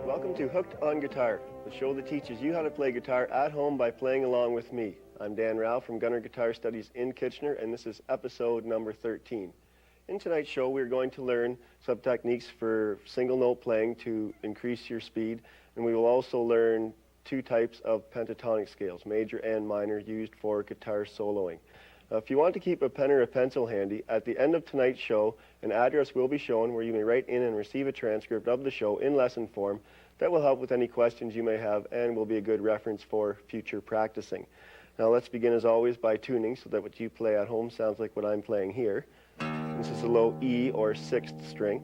Welcome to Hooked on Guitar, the show that teaches you how to play guitar at home by playing along with me. I'm Dan Rao from Gunner Guitar Studies in Kitchener, and this is episode number 13. In tonight's show, we're going to learn some techniques for single note playing to increase your speed, and we will also learn two types of pentatonic scales, major and minor, used for guitar soloing. If you want to keep a pen or a pencil handy, at the end of tonight's show, an address will be shown where you may write in and receive a transcript of the show in lesson form. That will help with any questions you may have and will be a good reference for future practicing. Now let's begin as always by tuning so that what you play at home sounds like what I'm playing here. This is a low E or 6th string.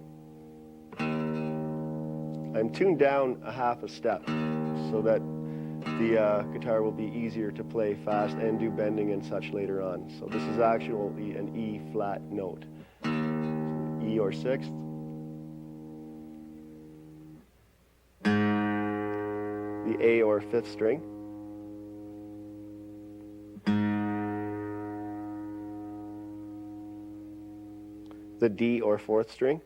I'm tuned down a half a step so that the guitar will be easier to play fast and do bending and such later on. So this is actually an E flat note. E or 6th. The A or 5th string. The D or 4th string.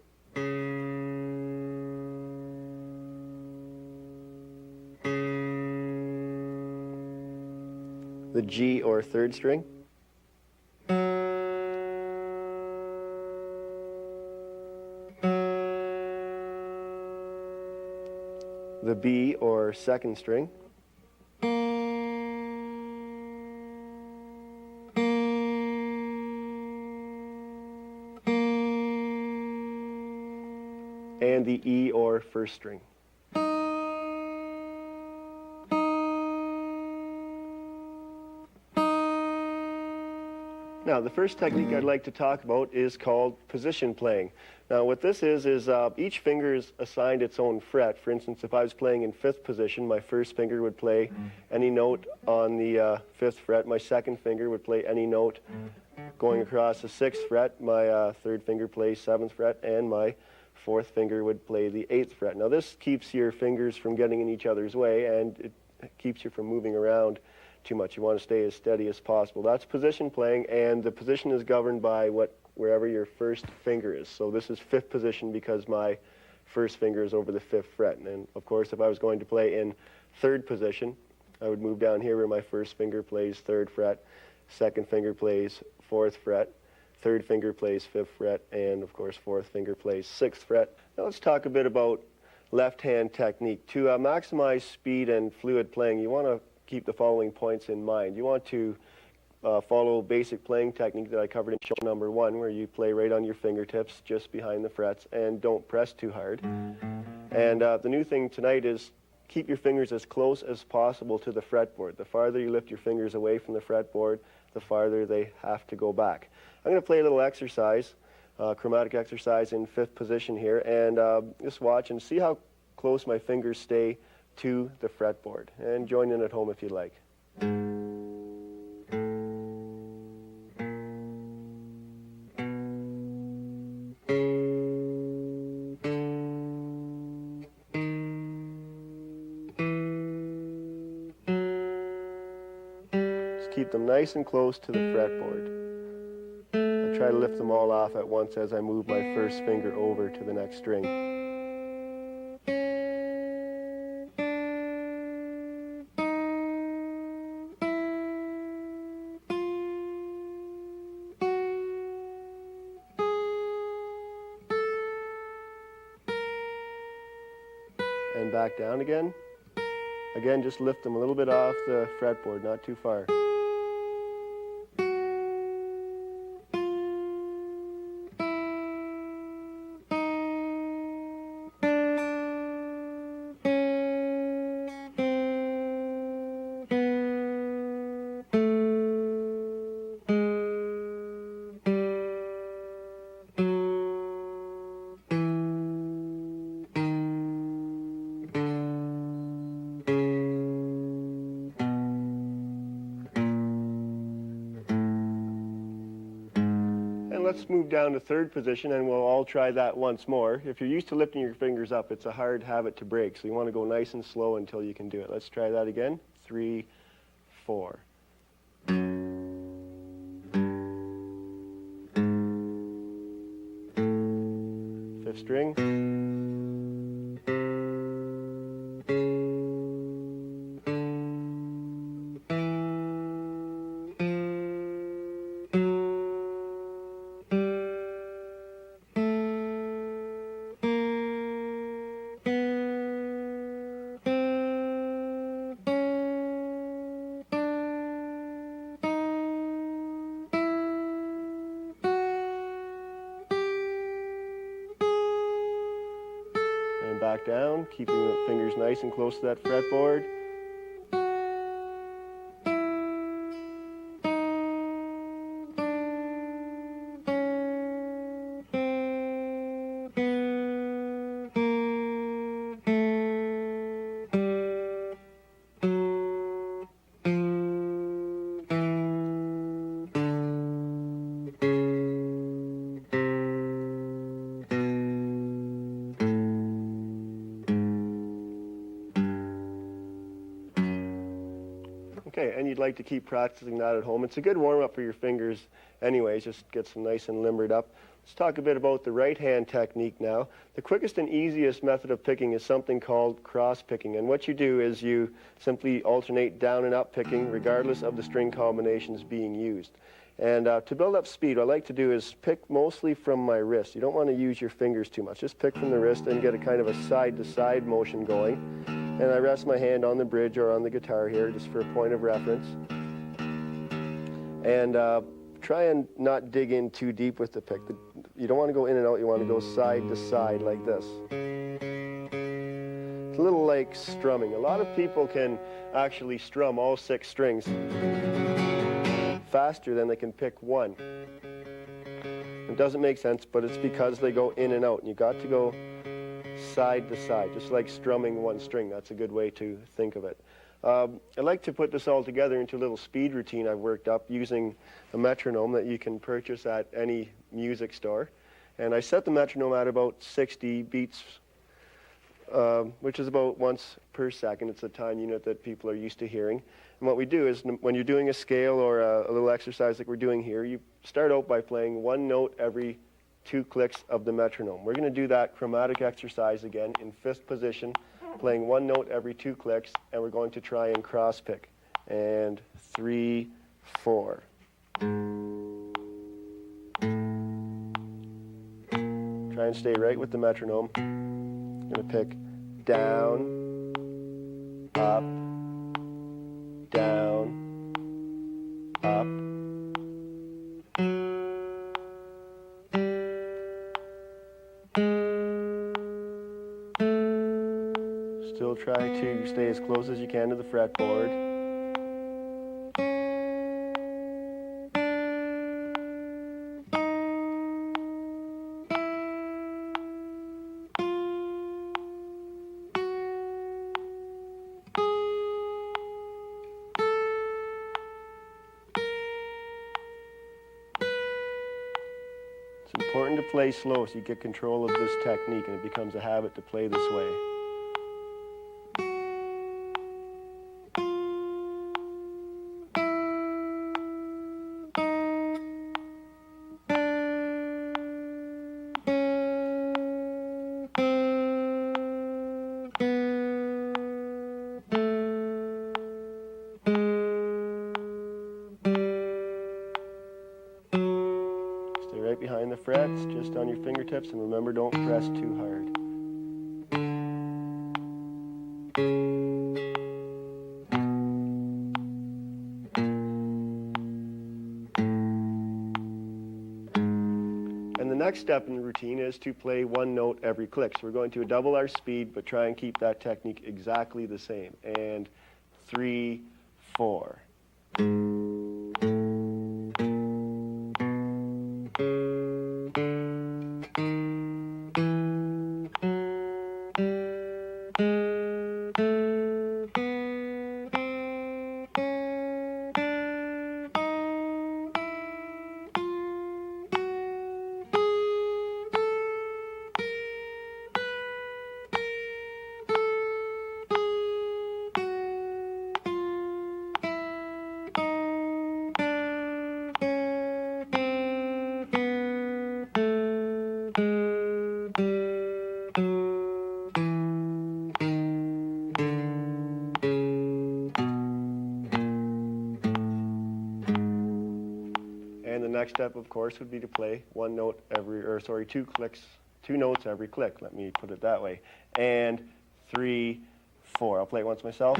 The G or 3rd string. The B or 2nd string. And the E or 1st string. Now, the first technique I'd like to talk about is called position playing. Now, what this is each finger is assigned its own fret. For instance, if I was playing in 5th position, my first finger would play any note on the 5th fret. My second finger would play any note going across the 6th fret. My third finger plays 7th fret, and my 4th finger would play the 8th fret. Now, this keeps your fingers from getting in each other's way, and it keeps you from moving around too much. You want to stay as steady as possible. That's position playing, and the position is governed by wherever your first finger is. So this is 5th position because my first finger is over the 5th fret. And of course, if I was going to play in 3rd position, I would move down here where my first finger plays 3rd fret, second finger plays 4th fret, third finger plays 5th fret, and of course 4th finger plays 6th fret. Now let's talk a bit about left-hand technique. To maximize speed and fluid playing, you want to keep the following points in mind. You want to follow basic playing technique that I covered in show number 1, where you play right on your fingertips, just behind the frets, and don't press too hard. And the new thing tonight is keep your fingers as close as possible to the fretboard. The farther you lift your fingers away from the fretboard, the farther they have to go back. I'm going to play a little exercise, chromatic exercise in 5th position here, and just watch and see how close my fingers stay to the fretboard, and join in at home if you'd like. Just keep them nice and close to the fretboard. I try to lift them all off at once as I move my first finger over to the next string. And back down again. Again, just lift them a little bit off the fretboard, not too far. let's move down to third position, and we'll all try that once more. If you're used to lifting your fingers up, it's a hard habit to break, so you want to go nice and slow until you can do it. Let's try that again. 3, 4. Fifth string. And back down, keeping the fingers nice and close to that fretboard. Okay, and you'd like to keep practicing that at home. It's a good warm-up for your fingers anyways, just gets them nice and limbered up. Let's talk a bit about the right hand technique now. The quickest and easiest method of picking is something called cross picking, and what you do is you simply alternate down and up picking regardless of the string combinations being used. And to build up speed, what I like to do is pick mostly from my wrist. You don't want to use your fingers too much. Just pick from the wrist and get a kind of a side-to-side motion going. And I rest my hand on the bridge or on the guitar here just for a point of reference. And try and not dig in too deep with the pick. You don't want to go in and out. You want to go side to side like this. It's a little like strumming. A lot of people can actually strum all 6 strings faster than they can pick one. It doesn't make sense, but it's because they go in and out. And you got to go side to side, just like strumming one string. That's a good way to think of it. I like to put this all together into a little speed routine I've worked up using a metronome that you can purchase at any music store. And I set the metronome at about 60 beats, which is about once per second. It's a time unit that people are used to hearing. And what we do is when you're doing a scale or a little exercise like we're doing here, you start out by playing one note every 2 clicks of the metronome. We're going to do that chromatic exercise again in 5th position, playing one note every 2 clicks, and we're going to try and cross pick. And 3, 4. Try and stay right with the metronome. I'm going to pick down, up, down, up. Still try to stay as close as you can to the fretboard. It's important to play slow so you get control of this technique and it becomes a habit to play this way. Right behind the frets, just on your fingertips, and remember, don't press too hard. And the next step in the routine is to play one note every click. So we're going to double our speed, but try and keep that technique exactly the same. And 3, 4. next step, of course, would be to play two notes every click. Let me put it that way. And 3, 4. I'll play it once myself.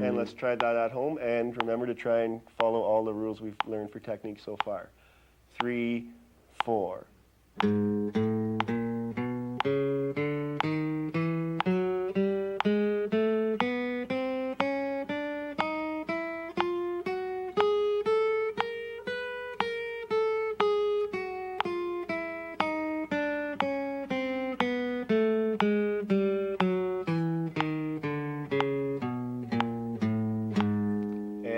And let's try that at home, and remember to try and follow all the rules we've learned for technique so far. 3, 4.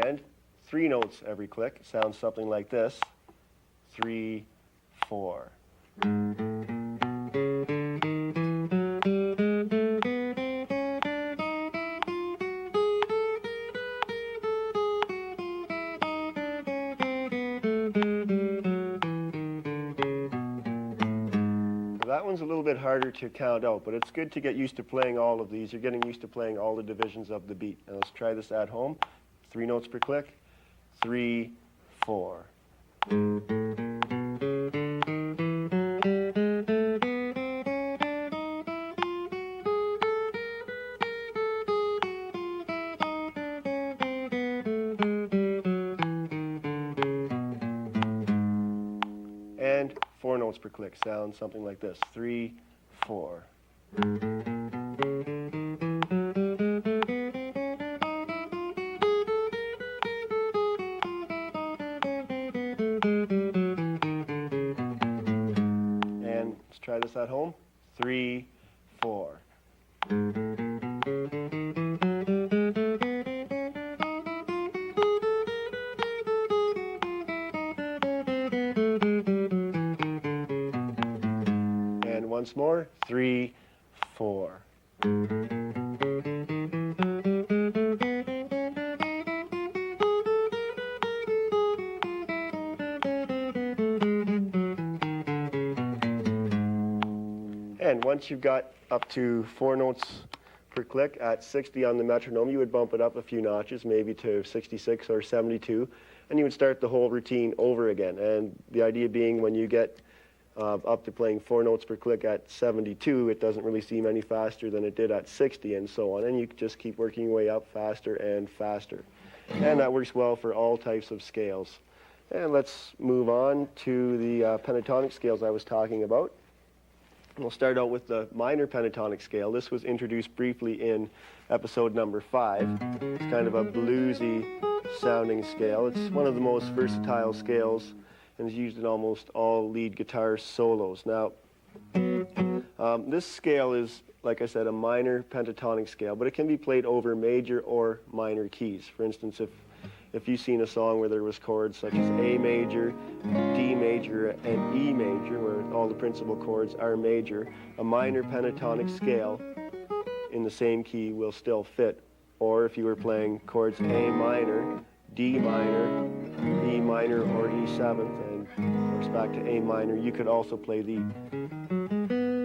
And 3 notes every click. Sounds something like this. 3, 4. That one's a little bit harder to count out, but it's good to get used to playing all of these. You're getting used to playing all the divisions of the beat. Now let's try this at home. 3 notes per click. 3, 4. And 4 notes per click. Sounds something like this. 3, 4. And let's try this at home. 3, 4. And once more. 3, 4. And once you've got up to 4 notes per click at 60 on the metronome, you would bump it up a few notches, maybe to 66 or 72, and you would start the whole routine over again. And the idea being, when you get up to playing 4 notes per click at 72, it doesn't really seem any faster than it did at 60, and so on. And you just keep working your way up faster and faster. And that works well for all types of scales. And let's move on to the pentatonic scales I was talking about. We'll start out with the minor pentatonic scale. This was introduced briefly in episode number 5. It's kind of a bluesy sounding scale. It's one of the most versatile scales and is used in almost all lead guitar solos. Now, this scale is, like I said, a minor pentatonic scale, but it can be played over major or minor keys. For instance, if you've seen a song where there was chords such as A major, D major, and E major, where all the principal chords are major, a minor pentatonic scale in the same key will still fit. Or if you were playing chords A minor, D minor, E minor, or E7th, and of course back to A minor, you could also play the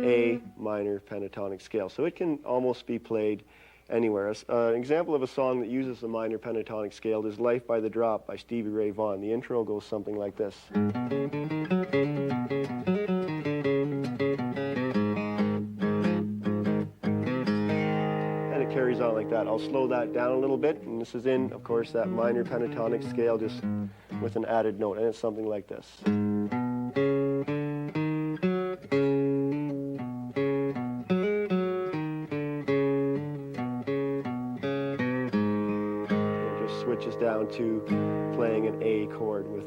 A minor pentatonic scale. So it can almost be played anywhere. An example of a song that uses the minor pentatonic scale is Life by the Drop by Stevie Ray Vaughan. The intro goes something like this. And it carries on like that. I'll slow that down a little bit, and this is in, of course, that minor pentatonic scale, just with an added note, and it's something like this. Switches down to playing an A chord with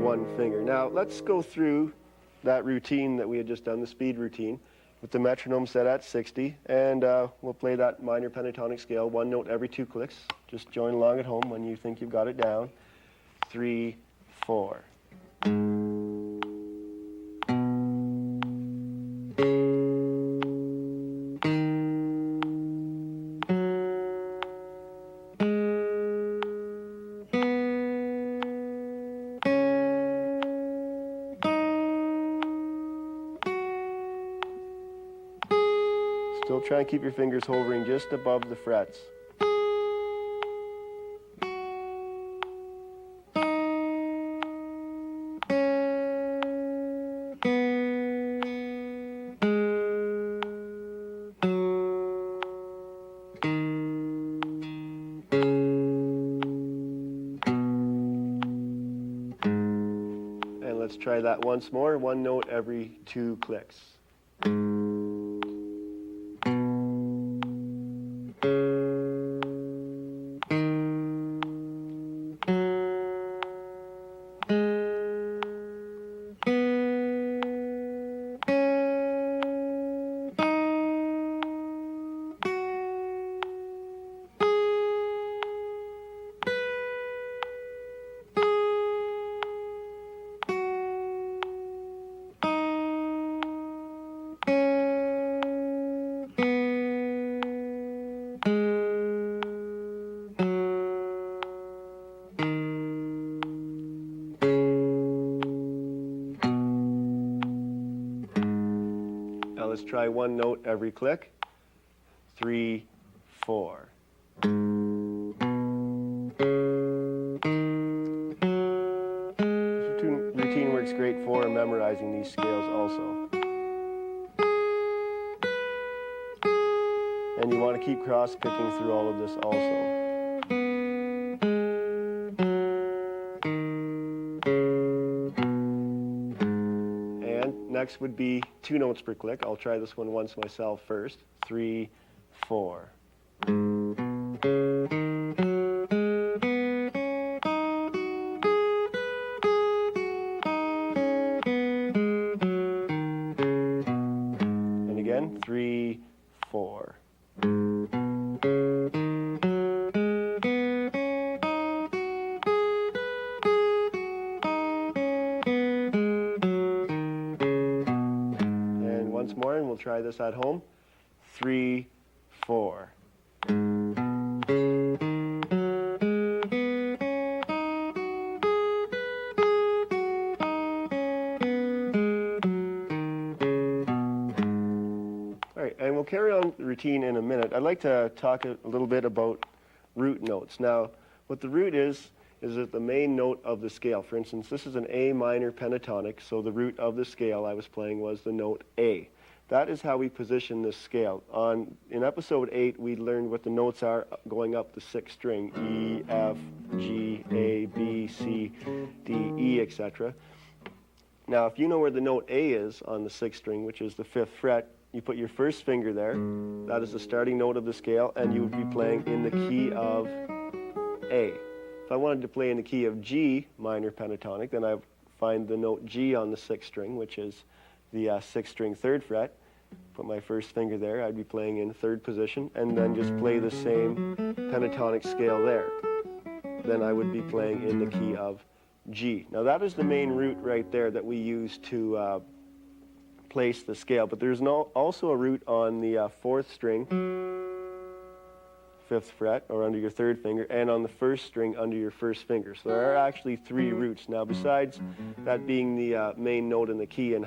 one finger. Now let's go through that routine that we had just done, the speed routine, with the metronome set at 60, and we'll play that minor pentatonic scale, 1 note every 2 clicks. Just join along at home when you think you've got it down. 3, 4. Still try and keep your fingers hovering just above the frets. And let's try that once more, one note every 2 clicks. Now let's try one note every click. 3, 4. This routine works great for memorizing these scales also. And you want to keep cross-picking through all of this also. Next would be 2 notes per click. I'll try this one once myself first. 3, 4. And again, 3, 4. Once more, and we'll try this at home. 3, 4. All right, and we'll carry on the routine in a minute. I'd like to talk a little bit about root notes. Now, what the root is that the main note of the scale. For instance, this is an A minor pentatonic, so the root of the scale I was playing was the note A. That is how we position this scale. In episode 8, we learned what the notes are going up the 6th string, E, F, G, A, B, C, D, E, etc. Now, if you know where the note A is on the 6th string, which is the 5th fret, you put your first finger there. That is the starting note of the scale, and you would be playing in the key of A. If I wanted to play in the key of G minor pentatonic, then I find the note G on the 6th string, which is the 6th string 3rd fret. Put my first finger there. I'd be playing in 3rd position, and then just play the same pentatonic scale there. Then I would be playing in the key of G. Now that is the main root right there that we use to place the scale. But there's also a root on the 4th string, 5th fret, or under your 3rd finger, and on the 1st string under your 1st finger. So there are actually 3 roots. Now, besides that being the main note in the key and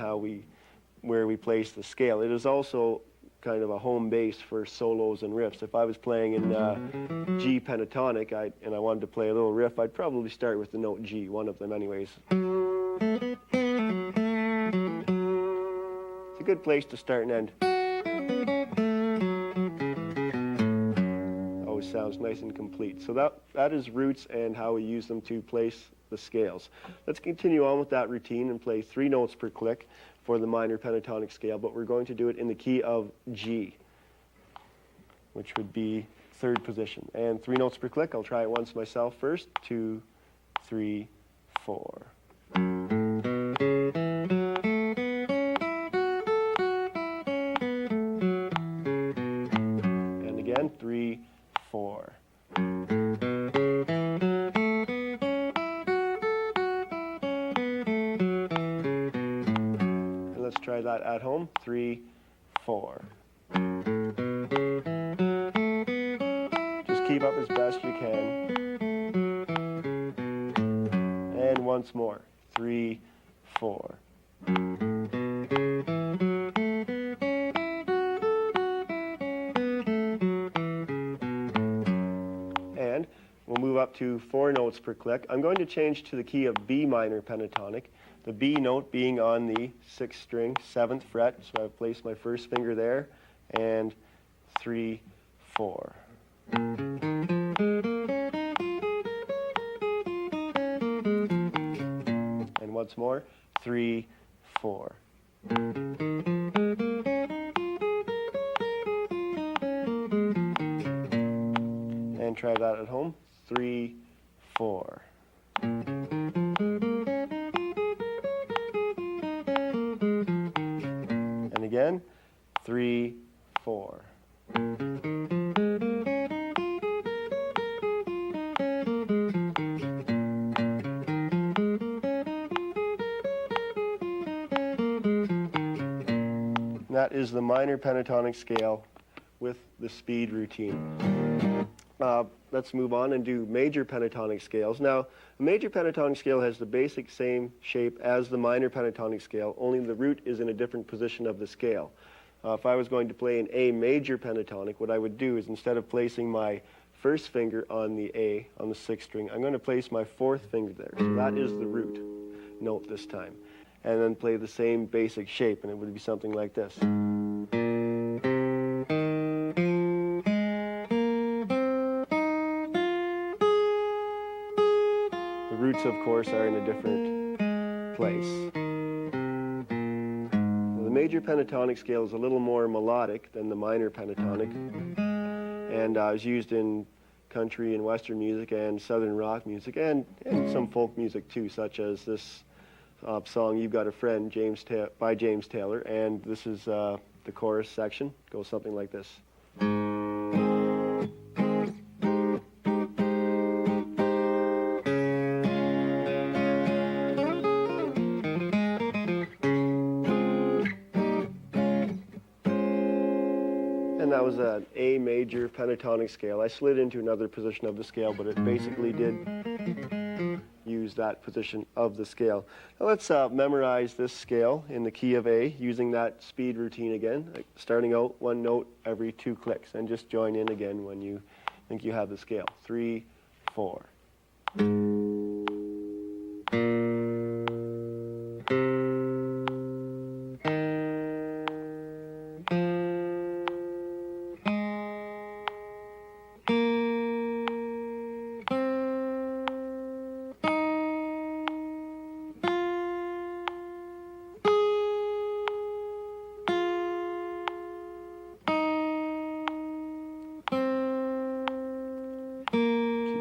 where we place the scale, it is also kind of a home base for solos and riffs. If I was playing in G pentatonic and I wanted to play a little riff, I'd probably start with the note G, one of them anyways. It's a good place to start and end. Sounds nice and complete. So that is roots and how we use them to place the scales. Let's continue on with that routine and play 3 notes per click for the minor pentatonic scale, but we're going to do it in the key of G, which would be 3rd position. And 3 notes per click. I'll try it once myself first. 2, 3, 4. And again, 3, 4. And let's try that at home. 3, 4. Just keep up as best you can. And once more. 3, 4. up to 4 notes per click. I'm going to change to the key of B minor pentatonic, the B note being on the 6th string, 7th fret. So I've placed my first finger there, and 3, 4. And once more, 3, 4. And try that at home. 3, 4. And again, 3, 4. That is the minor pentatonic scale with the speed routine. Let's move on and do major pentatonic scales. Now, a major pentatonic scale has the basic same shape as the minor pentatonic scale, only the root is in a different position of the scale. If I was going to play an A major pentatonic, what I would do is instead of placing my first finger on the A, on the 6th string, I'm going to place my 4th finger there. So that is the root note this time. And then play the same basic shape, and it would be something like this. The roots, of course, are in a different place. Now, the major pentatonic scale is a little more melodic than the minor pentatonic, and is used in country and western music and southern rock music, and some folk music too, such as this song "You've Got a Friend" by James Taylor, and this is the chorus section. It goes something like this. And that was an A major pentatonic scale. I slid into another position of the scale, but it basically did use that position of the scale. Now let's memorize this scale in the key of A using that speed routine again, starting out 1 note every 2 clicks, and just join in again when you think you have the scale. 3, 4.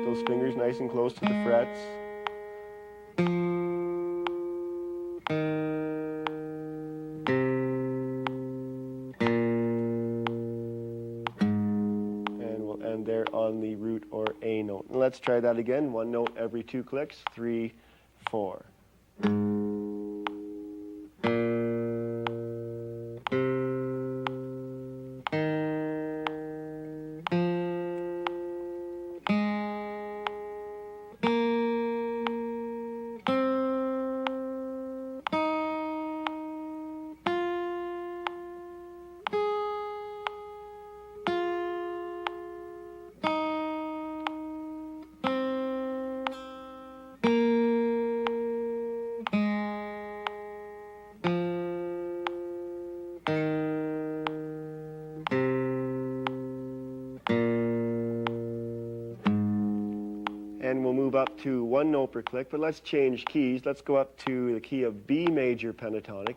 Those fingers nice and close to the frets. And we'll end there on the root or A note. And let's try that again. 1 note every 2 clicks. 3, 4. And we'll move up to 1 note per click, but let's change keys. Let's go up to the key of B major pentatonic.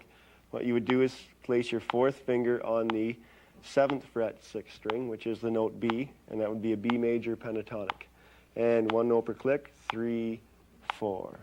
What you would do is place your 4th finger on the 7th fret 6th string, which is the note B, and that would be a B major pentatonic. And 1 note per click, 3, 4.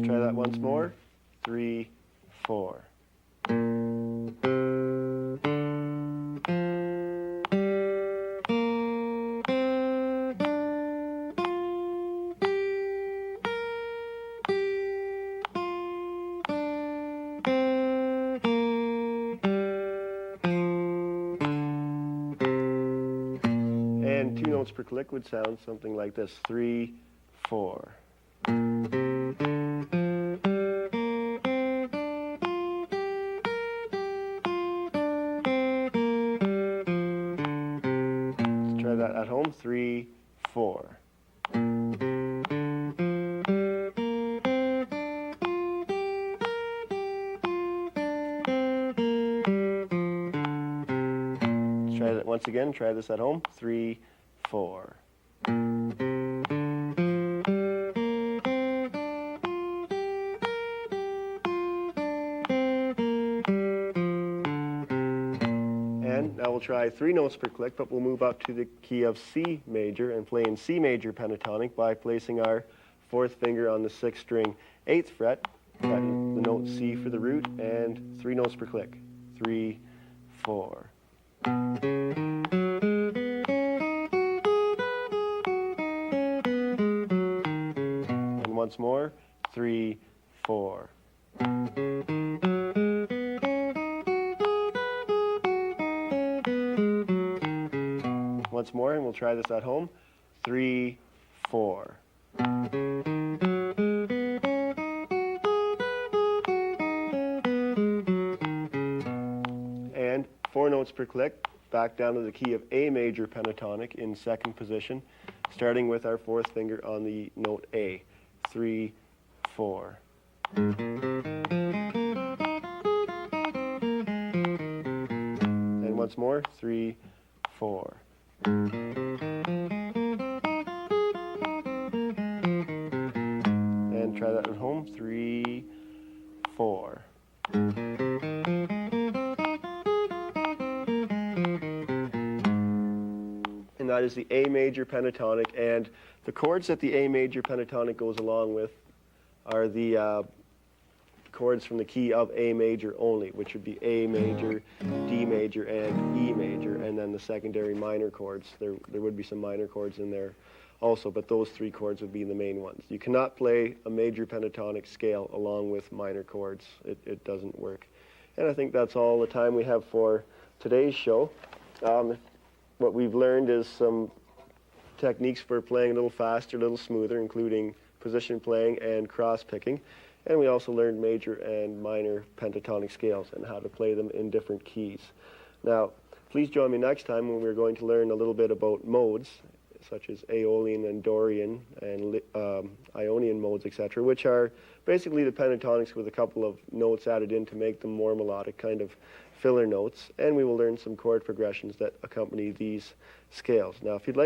Try that once more. 3, 4. per click would sound something like this: 3, 4. Let's try that at home: 3, 4. Try that once again. Try this at home: 3, 4. And now we'll try 3 notes per click, but we'll move up to the key of C major and play in C major pentatonic by placing our 4th finger on the 6th string, 8th fret, fretting the note C for the root, and 3 notes per click: 3, 4. And once more: 3, 4. Once more, and we'll try this at home: 3, 4. And 4 notes per click, back down to the key of A major pentatonic in 2nd position, starting with our 4th finger on the note A: 3, 4. And once more: 3, 4. And try that at home: 3, 4. And that is the A major pentatonic, and the chords that the A major pentatonic goes along with are the chords from the key of A major only, which would be A major, D major, and E major, and then the secondary minor chords. There would be some minor chords in there also, but those 3 chords would be the main ones. You cannot play a major pentatonic scale along with minor chords. It doesn't work. And I think that's all the time we have for today's show. What we've learned is some techniques for playing a little faster, a little smoother, including position playing and cross picking. And we also learned major and minor pentatonic scales and how to play them in different keys. Now, please join me next time when we're going to learn a little bit about modes, such as Aeolian and Dorian and Ionian modes, etc., which are basically the pentatonics with a couple of notes added in to make them more melodic, kind of filler notes. And we will learn some chord progressions that accompany these scales. Now, if you'd like